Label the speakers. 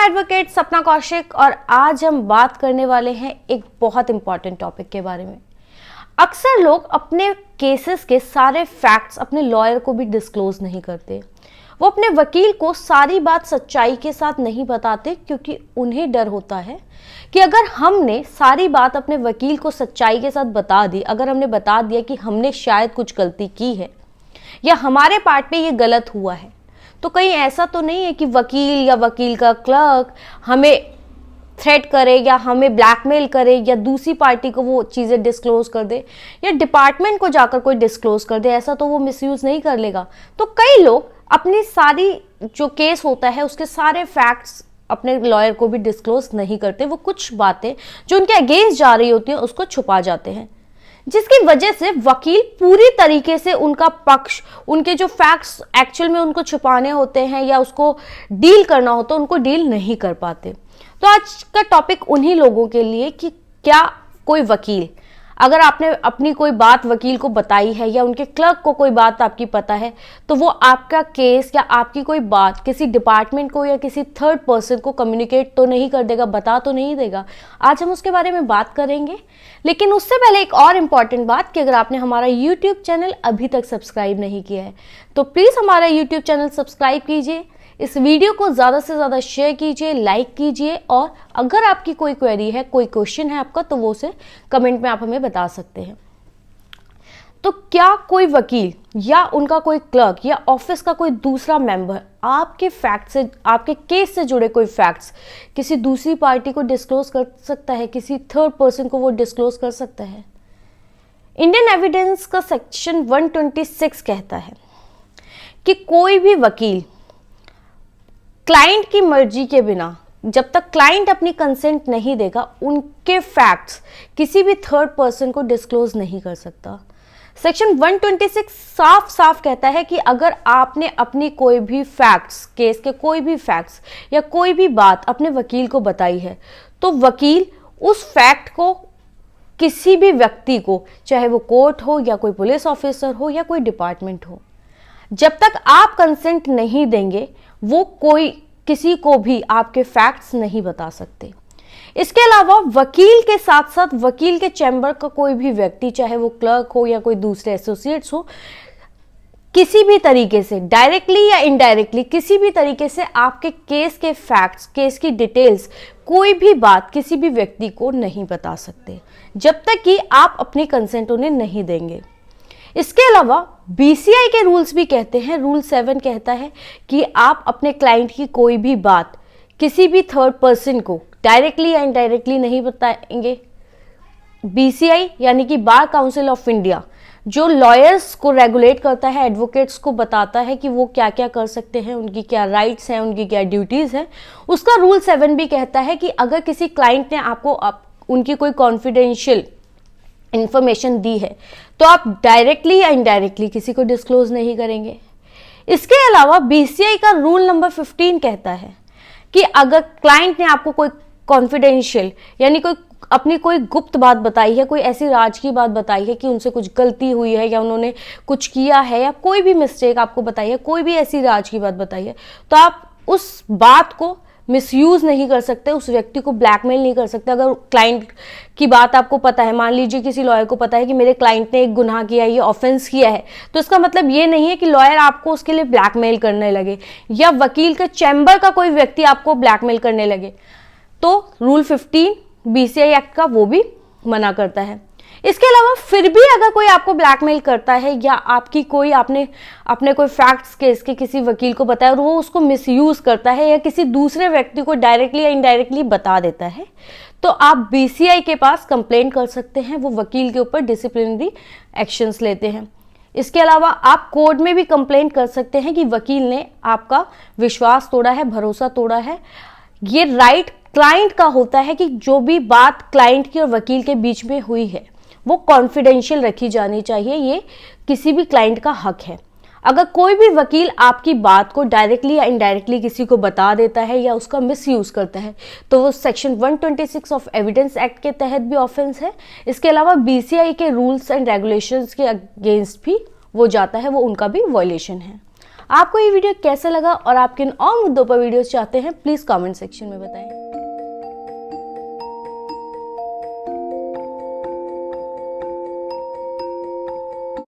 Speaker 1: Advocate सपना कौशिक और आज हम बात करने वाले हैं एक बहुत इंपॉर्टेंट टॉपिक के बारे में। अक्सर लोग अपने केसेस के सारे फैक्ट्स अपने लॉयर को भी डिस्क्लोज नहीं करते। वो अपने वकील को सारी बात सच्चाई के साथ नहीं बताते क्योंकि उन्हें डर होता है कि अगर हमने सारी बात अपने वकील को सच्चाई के साथ बता दी, अगर हमने बता दिया कि हमने शायद कुछ गलती की है या हमारे पार्ट पे ये गलत हुआ है, तो कहीं ऐसा तो नहीं है कि वकील या वकील का क्लर्क हमें थ्रेट करे या हमें ब्लैकमेल करे या दूसरी पार्टी को वो चीज़ें डिस्क्लोज कर दे या डिपार्टमेंट को जाकर कोई डिस्क्लोज कर दे। ऐसा तो वो मिसयूज़ नहीं कर लेगा। तो कई लोग अपनी सारी जो केस होता है उसके सारे फैक्ट्स अपने लॉयर को भी डिस्क्लोज नहीं करते। वो कुछ बातें जो उनके अगेंस्ट जा रही होती हैं उसको छुपा जाते हैं, जिसकी वजह से वकील पूरी तरीके से उनका पक्ष, उनके जो फैक्ट्स एक्चुअल में उनको छुपाने होते हैं या उसको डील करना होता है, उनको डील नहीं कर पाते। तो आज का टॉपिक उन्हीं लोगों के लिए कि क्या कोई वकील, अगर आपने अपनी कोई बात वकील को बताई है या उनके क्लर्क को कोई बात आपकी पता है, तो वो आपका केस या आपकी कोई बात किसी डिपार्टमेंट को या किसी थर्ड पर्सन को कम्युनिकेट तो नहीं कर देगा, बता तो नहीं देगा। आज हम उसके बारे में बात करेंगे, लेकिन उससे पहले एक और इम्पॉर्टेंट बात कि अगर आपने हमारा यूट्यूब चैनल अभी तक सब्सक्राइब नहीं किया है तो प्लीज़ हमारा यूट्यूब चैनल सब्सक्राइब कीजिए, इस वीडियो को ज़्यादा से ज़्यादा शेयर कीजिए, लाइक कीजिए, और अगर आपकी कोई क्वेरी है, कोई क्वेश्चन है आपका, तो वो उसे कमेंट में आप हमें बता सकते हैं। तो क्या कोई वकील या उनका कोई क्लर्क या ऑफिस का कोई दूसरा मेंबर आपके फैक्ट से, आपके केस से जुड़े कोई फैक्ट्स किसी दूसरी पार्टी को डिस्क्लोज कर सकता है, किसी थर्ड पर्सन को वो डिस्क्लोज कर सकता है? इंडियन एविडेंस का सेक्शन 126 कहता है कि कोई भी वकील क्लाइंट की मर्जी के बिना, जब तक क्लाइंट अपनी कंसेंट नहीं देगा, उनके फैक्ट्स किसी भी थर्ड पर्सन को डिस्क्लोज नहीं कर सकता। सेक्शन 126 साफ साफ कहता है कि अगर आपने अपनी कोई भी फैक्ट्स, केस के कोई भी फैक्ट्स या कोई भी बात अपने वकील को बताई है, तो वकील उस फैक्ट को किसी भी व्यक्ति को, चाहे वो कोर्ट हो या कोई पुलिस ऑफिसर हो या कोई डिपार्टमेंट हो, जब तक आप कंसेंट नहीं देंगे वो कोई किसी को भी आपके फैक्ट्स नहीं बता सकते। इसके अलावा वकील के साथ साथ वकील के चैम्बर का कोई भी व्यक्ति, चाहे वो क्लर्क हो या कोई दूसरे एसोसिएट्स हो, किसी भी तरीके से डायरेक्टली या इनडायरेक्टली किसी भी तरीके से आपके केस के फैक्ट्स, केस की डिटेल्स, कोई भी बात किसी भी व्यक्ति को नहीं बता सकते जब तक कि आप अपनी कंसेंट उन्हें नहीं देंगे। इसके अलावा बीसीआई के रूल्स भी कहते हैं, रूल 7 कहता है कि आप अपने क्लाइंट की कोई भी बात किसी भी थर्ड पर्सन को डायरेक्टली या इनडायरेक्टली नहीं बताएंगे। बीसीआई यानी कि बार काउंसिल ऑफ इंडिया, जो लॉयर्स को रेगुलेट करता है, एडवोकेट्स को बताता है कि वो क्या क्या कर सकते हैं, उनकी क्या राइट्स हैं, उनकी क्या ड्यूटीज़ हैं, उसका रूल 7 भी कहता है कि अगर किसी क्लाइंट ने आपको उनकी कोई कॉन्फिडेंशियल इंफॉर्मेशन दी है तो आप डायरेक्टली या इनडायरेक्टली किसी को डिस्क्लोज नहीं करेंगे। इसके अलावा बीसीआई का रूल नंबर 15 कहता है कि अगर क्लाइंट ने आपको कोई कॉन्फिडेंशियल यानी कोई अपनी कोई गुप्त बात बताई है, कोई ऐसी राज की बात बताई है कि उनसे कुछ गलती हुई है या उन्होंने कुछ किया है या कोई भी मिस्टेक आपको बताई है, कोई भी ऐसी राज की बात बताई है, तो आप उस बात को मिसयूज नहीं कर सकते, उस व्यक्ति को ब्लैकमेल नहीं कर सकते। अगर क्लाइंट की बात आपको पता है, मान लीजिए किसी लॉयर को पता है कि मेरे क्लाइंट ने एक गुनाह किया है, ये ऑफेंस किया है, तो इसका मतलब ये नहीं है कि लॉयर आपको उसके लिए ब्लैकमेल करने लगे या वकील के चैम्बर का कोई व्यक्ति आपको ब्लैकमेल करने लगे। तो रूल 15 बीसीआई एक्ट का वो भी मना करता है। इसके अलावा फिर भी अगर कोई आपको ब्लैकमेल करता है या आपकी कोई आपने अपने कोई फैक्ट्स केस के किसी वकील को बताया और वो उसको मिसयूज करता है या किसी दूसरे व्यक्ति को डायरेक्टली या इनडायरेक्टली बता देता है, तो आप बीसीआई के पास कंप्लेंट कर सकते हैं। वो वकील के ऊपर डिसिप्लिनरी एक्शंस लेते हैं। इसके अलावा आप कोर्ट में भी कंप्लेंट कर सकते हैं कि वकील ने आपका विश्वास तोड़ा है, भरोसा तोड़ा है। ये राइट क्लाइंट का होता है कि जो भी बात क्लाइंट की और वकील के बीच में हुई है वो कॉन्फिडेंशियल रखी जानी चाहिए। ये किसी भी क्लाइंट का हक है। अगर कोई भी वकील आपकी बात को डायरेक्टली या इनडायरेक्टली किसी को बता देता है या उसका मिसयूज करता है, तो वो सेक्शन 126 ऑफ एविडेंस एक्ट के तहत भी ऑफेंस है। इसके अलावा बीसीआई के रूल्स एंड रेगुलेशंस के अगेंस्ट भी वो जाता है, वो उनका भी वायलेशन है। आपको ये वीडियो कैसा लगा और आप किन और मुद्दों पर वीडियोस चाहते हैं, प्लीज़ कमेंट सेक्शन में बताएं।